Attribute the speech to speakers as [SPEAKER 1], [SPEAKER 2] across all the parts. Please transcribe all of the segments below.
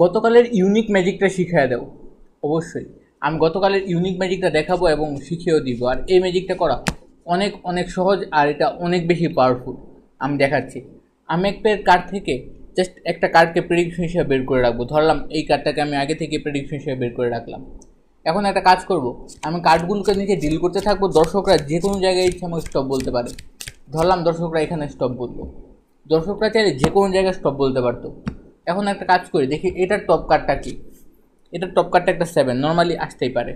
[SPEAKER 1] গতকালের ইউনিক ম্যাজিকটা শিখিয়ে দাও। অবশ্যই আমি গতকালের ইউনিক ম্যাজিকটা দেখাবো এবং শিখিয়েও দিব। আর এই ম্যাজিকটা করা অনেক অনেক সহজ আর এটা অনেক বেশি পাওয়ারফুল। আমি দেখাচ্ছি। আমি একটা কার্ড থেকে জাস্ট একটা কার্ডকে প্রেডিকশন হিসেবে বের করে রাখবো। ধরলাম এই কার্ডটাকে আমি আগে থেকে প্রেডিকশন হিসেবে বের করে রাখলাম। এখন একটা কাজ করব, আমি কার্ডগুলোকে নিচে ডিল করতে থাকবো। দর্শকরা যে কোনো জায়গায় ইচ্ছা আমাকে স্টপ বলতে পারে। ধরলাম দর্শকরা এখানে স্টপ বললো, দর্শকরা চাইলে যে কোনো জায়গায় স্টপ বলতে পারতো। এখন একটা কাজ করি, দেখি এটার টপ কার্ডটা কি। এটার টপ কার্ডটা একটা 7, নর্মালি আসতেই পারে।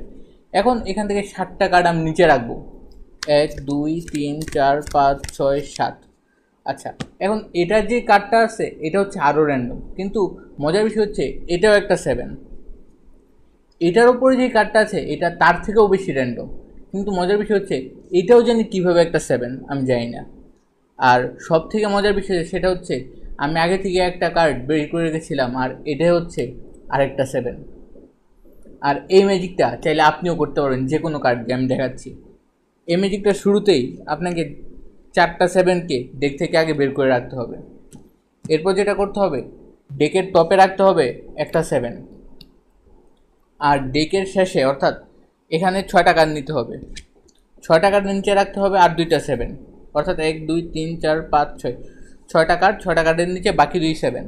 [SPEAKER 1] এখন এখান থেকে 7টা কার্ড আমি নিচে রাখবো। 1 2 3 4 5 6 7। আচ্ছা, এখন এটার যে কার্ডটা আছে এটা হচ্ছে আরও র্যান্ডম, কিন্তু মজার বিষয় হচ্ছে এটাও একটা 7। এটার ওপরে যে কার্ডটা আছে এটা তার থেকেও বেশি র্যান্ডম, কিন্তু মজার বিষয় হচ্ছে এটাও জানি কীভাবে একটা 7, আমি জানি না। আর সব থেকে মজার বিষয় সেটা হচ্ছে আমি আগে থেকে একটা কার্ড বের করে রেখেছিলাম, আর এটাই হচ্ছে আরেকটা 7। আর এই ম্যাজিকটা চাইলে আপনিও করতে পারবেন যে কোনো কার্ড দিয়ে। আমি দেখাচ্ছি। এই ম্যাজিকটা শুরুতেই আপনাকে 4টা 7কে ডেক থেকে আগে বের করে রাখতে হবে। এরপর যেটা করতে হবে, ডেকের টপে রাখতে হবে একটা 7, আর ডেকের শেষে অর্থাৎ এখানে 6টা কার্ড নিতে হবে। 6টা কার্ড নিচে রাখতে হবে আর 2টা 7, অর্থাৎ 1 2 3 4 5 6, 6টা কার্ড, 6টা কার্ডের নিচে বাকি 2 7।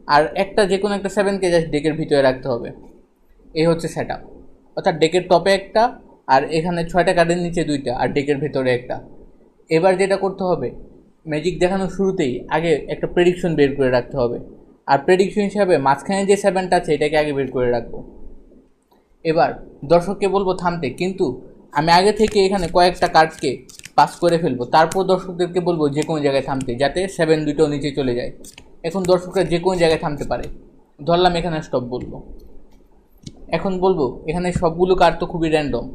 [SPEAKER 1] আর একটা যে কোনো একটা 7কে জাস্ট ডেকের ভিতরে রাখতে হবে। এই হচ্ছে সেট আপ, অর্থাৎ ডেকের টপে একটা, আর এখানে 6টা কার্ডের নিচে 2টা, আর ডেকের ভেতরে একটা। এবার যেটা করতে হবে, ম্যাজিক দেখানোর শুরুতেই আগে একটা প্রেডিকশন বের করে রাখতে হবে। আর প্রেডিকশন হিসাবে মাঝখানে যে 7টা আছে এটাকে আগে বের করে রাখবো। এবার দর্শককে বলবো থামতে, কিন্তু আমি আগে থেকে এখানে কয়েকটা কার্ডকে পাস করে ফেলবো। তারপর দর্শকদেরকে বলবো যে কোনো জায়গায় থামতে, যাতে 7 দুটোও নিচে চলে যায়। এখন দর্শকরা যে কোনো জায়গায় থামতে পারে। ধরলাম এখানে স্টপ বলবো। এখন বলবো এখানে সবগুলো কার্ড তো খুবই র্যান্ডম।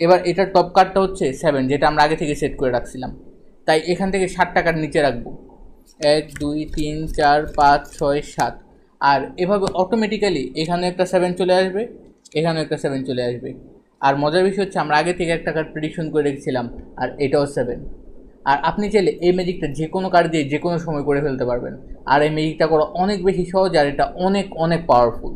[SPEAKER 1] এবার এটার টপ কার্ডটা হচ্ছে 7, যেটা আমরা আগে থেকে সেট করে রাখছিলাম। তাই এখান থেকে 7টা কার্ড নিচে রাখবো। 1 2 3 4 5 6 7। আর এভাবে অটোমেটিক্যালি এখানে একটা 7 চলে আসবে, এখানেও একটা 7 চলে আসবে। আর মজার বিষয় হচ্ছে আমরা আগে থেকে একটা কার্ড প্রেডিকশন করে রেখেছিলাম, আর এটাও 7। আর আপনি চাইলে এই ম্যাজিকটা যে কোনো কার্ড দিয়ে যে কোনো সময় করে ফেলতে পারবেন। আর এই ম্যাজিকটা করা অনেক বেশি সহজ, আর এটা অনেক অনেক পাওয়ারফুল।